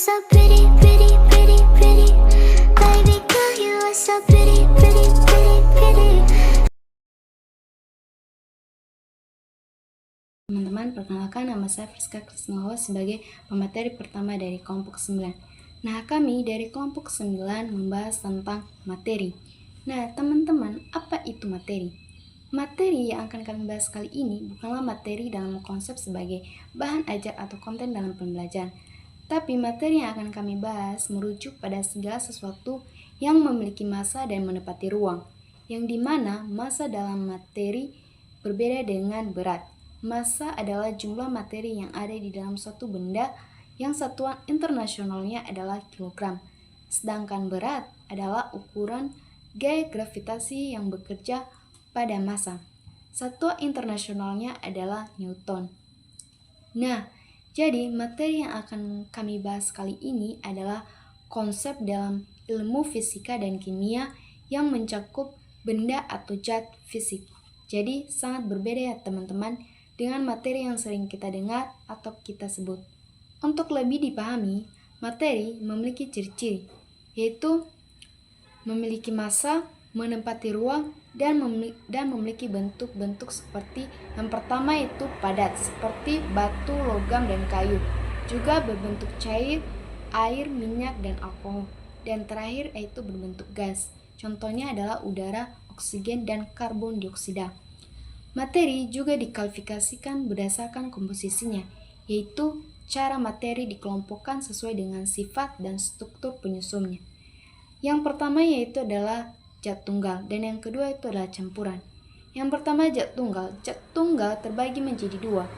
so pretty, pretty, pretty, pretty. Baby girl, you are so pretty, pretty, pretty, pretty. Teman-teman, perkenalkan nama saya Friska Krisnawa sebagai pemateri pertama dari kelompok 9. Nah, kami dari kelompok 9 membahas tentang materi. Nah, teman-teman, apa itu materi? Materi yang akan kami bahas kali ini bukanlah materi dalam konsep sebagai bahan ajar atau konten dalam pembelajaran. Tapi materi yang akan kami bahas merujuk pada segala sesuatu yang memiliki massa dan menepati ruang, yang dimana massa dalam materi berbeda dengan berat. Massa adalah jumlah materi yang ada di dalam suatu benda yang satuan internasionalnya adalah kilogram. Sedangkan berat adalah ukuran gaya gravitasi yang bekerja pada massa. Satuan internasionalnya adalah Newton. Nah, jadi materi yang akan kami bahas kali ini adalah konsep dalam ilmu fisika dan kimia yang mencakup benda atau zat fisik. Jadi sangat berbeda ya teman-teman dengan materi yang sering kita dengar atau kita sebut. Untuk lebih dipahami, materi memiliki ciri-ciri, yaitu memiliki massa, menempati ruang, dan memiliki bentuk-bentuk seperti yang pertama itu padat, seperti batu, logam, dan kayu. Juga berbentuk cair, air, minyak, dan alkohol. Dan terakhir yaitu berbentuk gas. Contohnya adalah udara, oksigen, dan karbon dioksida. Materi juga dikualifikasikan berdasarkan komposisinya, yaitu cara materi dikelompokkan sesuai dengan sifat dan struktur penyusunnya. Yang pertama yaitu adalah zat tunggal, dan yang kedua itu adalah campuran. Yang pertama zat tunggal terbagi menjadi dua,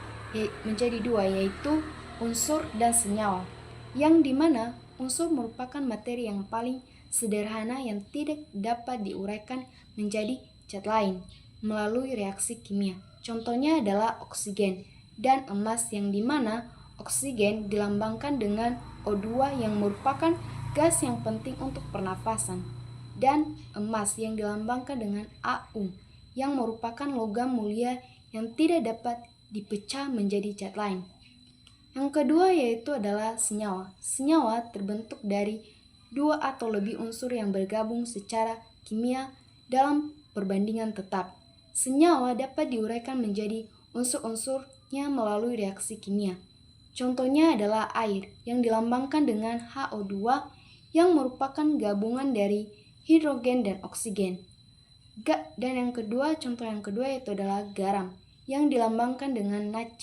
yaitu unsur dan senyawa, yang dimana unsur merupakan materi yang paling sederhana yang tidak dapat diuraikan menjadi zat lain melalui reaksi kimia. Contohnya adalah oksigen dan emas, yang dimana oksigen dilambangkan dengan O2 yang merupakan gas yang penting untuk pernafasan, dan emas yang dilambangkan dengan Au yang merupakan logam mulia yang tidak dapat dipecah menjadi zat lain. Yang kedua yaitu adalah senyawa. Senyawa terbentuk dari dua atau lebih unsur yang bergabung secara kimia dalam perbandingan tetap. Senyawa dapat diuraikan menjadi unsur-unsurnya melalui reaksi kimia. Contohnya adalah air yang dilambangkan dengan HO2 yang merupakan gabungan dari hidrogen dan oksigen. Contoh yang kedua yaitu adalah garam yang dilambangkan dengan Nac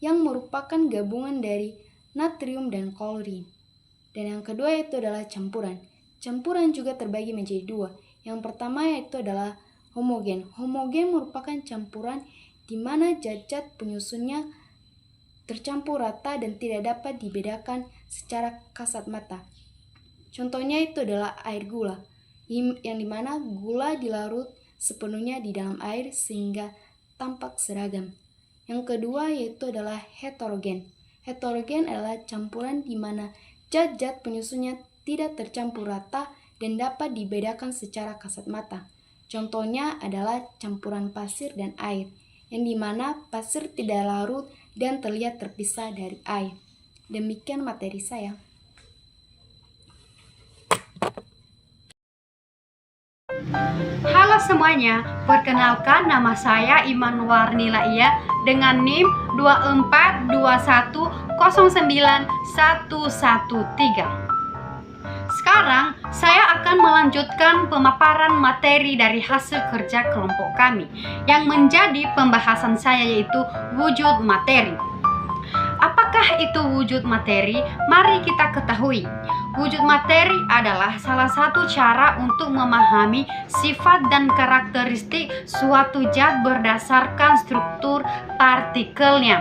yang merupakan gabungan dari natrium dan klorin. Dan yang kedua yaitu adalah campuran. Campuran juga terbagi menjadi dua. Yang pertama yaitu adalah homogen. Homogen merupakan campuran di mana zat-zat penyusunnya tercampur rata dan tidak dapat dibedakan secara kasat mata. Contohnya itu adalah air gula, yang dimana gula dilarut sepenuhnya di dalam air sehingga tampak seragam. Yang kedua yaitu adalah heterogen. Heterogen adalah campuran di mana zat-zat penyusunnya tidak tercampur rata dan dapat dibedakan secara kasat mata. Contohnya adalah campuran pasir dan air, yang dimana pasir tidak larut dan terlihat terpisah dari air. Demikian materi saya. Halo semuanya, perkenalkan nama saya Iman Warnilaia dengan NIM 242109113. Sekarang saya akan melanjutkan pemaparan materi dari hasil kerja kelompok kami yang menjadi pembahasan saya, yaitu wujud materi. Apakah itu wujud materi? Mari kita ketahui. Wujud materi adalah salah satu cara untuk memahami sifat dan karakteristik suatu zat berdasarkan struktur partikelnya.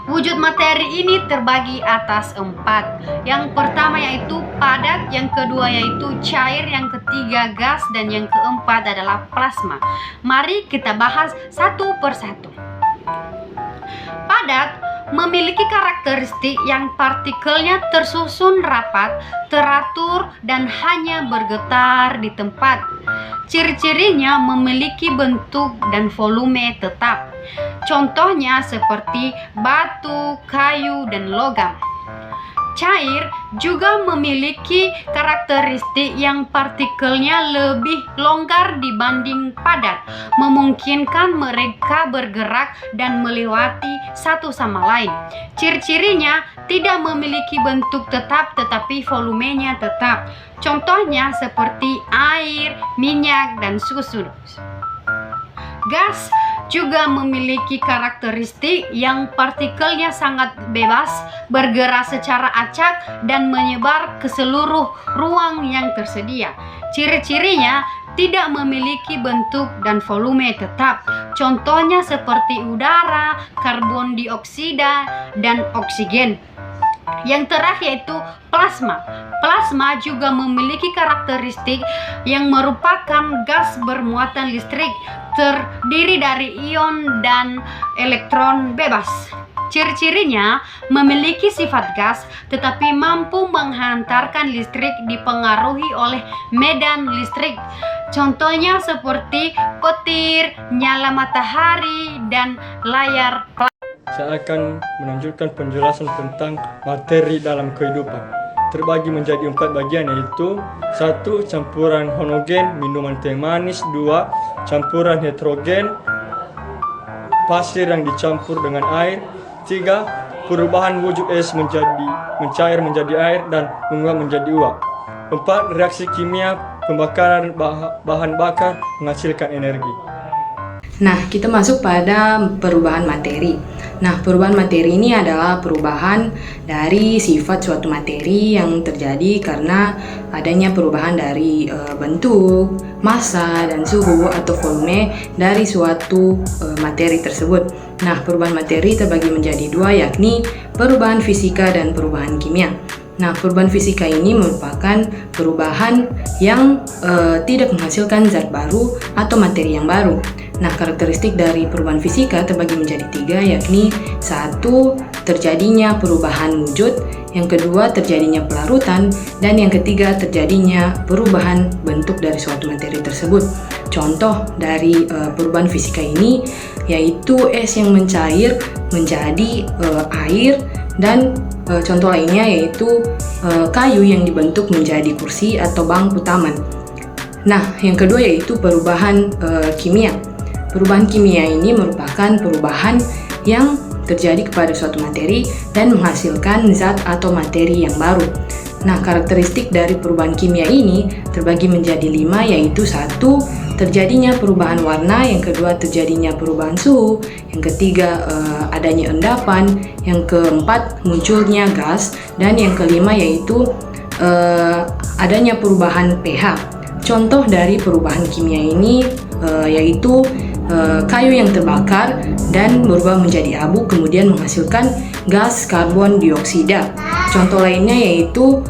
Wujud materi ini terbagi atas 4. Yang pertama yaitu padat, yang kedua yaitu cair, yang ketiga gas, dan yang keempat adalah plasma. Mari kita bahas satu persatu. Padat memiliki karakteristik yang partikelnya tersusun rapat, teratur, dan hanya bergetar di tempat. Ciri-cirinya memiliki bentuk dan volume tetap. Contohnya seperti batu, kayu, dan logam. cair juga memiliki karakteristik yang partikelnya lebih longgar dibanding padat, memungkinkan mereka bergerak dan melewati satu sama lain. Ciri-cirinya tidak memiliki bentuk tetap tetapi volumenya tetap. Contohnya seperti air, minyak, dan susu. Gas juga memiliki karakteristik yang partikelnya sangat bebas, bergerak secara acak, dan menyebar ke seluruh ruang yang tersedia. Ciri-cirinya tidak memiliki bentuk dan volume tetap. Contohnya seperti udara, karbon dioksida, dan oksigen. Yang terakhir yaitu plasma. Plasma juga memiliki karakteristik yang merupakan gas bermuatan listrik, terdiri dari ion dan elektron bebas. Ciri-cirinya memiliki sifat gas tetapi mampu menghantarkan listrik dipengaruhi oleh medan listrik. Contohnya seperti petir, nyala matahari, dan layar plasma. Saya akan menunjukkan penjelasan tentang materi dalam kehidupan. Terbagi menjadi 4 bagian, yaitu 1. Campuran homogen minuman teh manis. 2. Campuran heterogen pasir yang dicampur dengan air. 3. Perubahan wujud es mencair menjadi air dan menguap menjadi uap. 4. Reaksi kimia pembakaran bahan bakar menghasilkan energi. Nah, kita masuk pada perubahan materi. Nah, perubahan materi ini adalah perubahan dari sifat suatu materi yang terjadi karena adanya perubahan dari bentuk, massa, dan suhu atau volume dari suatu materi tersebut. Nah, perubahan materi terbagi menjadi 2, yakni perubahan fisika dan perubahan kimia. Nah, perubahan fisika ini merupakan perubahan yang tidak menghasilkan zat baru atau materi yang baru. Nah, karakteristik dari perubahan fisika terbagi menjadi 3, yakni 1. Terjadinya perubahan wujud, yang kedua terjadinya pelarutan, dan yang ketiga terjadinya perubahan bentuk dari suatu materi tersebut. Contoh dari perubahan fisika ini yaitu es yang mencair menjadi air, dan contoh lainnya yaitu kayu yang dibentuk menjadi kursi atau bangku taman. Nah, yang kedua yaitu perubahan kimia. Perubahan kimia ini merupakan perubahan yang terjadi kepada suatu materi dan menghasilkan zat atau materi yang baru. Nah, karakteristik dari perubahan kimia ini terbagi menjadi 5, yaitu 1. Terjadinya perubahan warna, yang kedua terjadinya perubahan suhu, yang ketiga adanya endapan, yang keempat munculnya gas, dan yang kelima yaitu adanya perubahan pH. Contoh dari perubahan kimia ini yaitu kayu yang terbakar dan berubah menjadi abu kemudian menghasilkan gas karbon dioksida. Contoh lainnya yaitu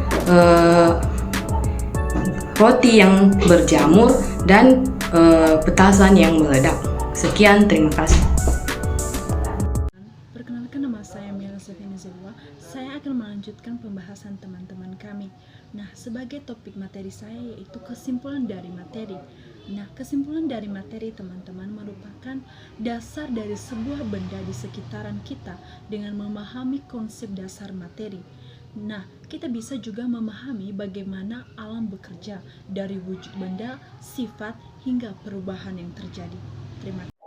roti yang berjamur dan petasan yang meledak. Sekian, terima kasih. Perkenalkan, nama saya Mira Sofina Zilwa. Saya akan melanjutkan pembahasan teman-teman kami. Nah, sebagai topik materi saya yaitu kesimpulan dari materi. Nah, kesimpulan dari materi teman-teman merupakan dasar dari sebuah benda di sekitaran kita dengan memahami konsep dasar materi. Nah, kita bisa juga memahami bagaimana alam bekerja dari wujud benda, sifat, hingga perubahan yang terjadi. Terima kasih.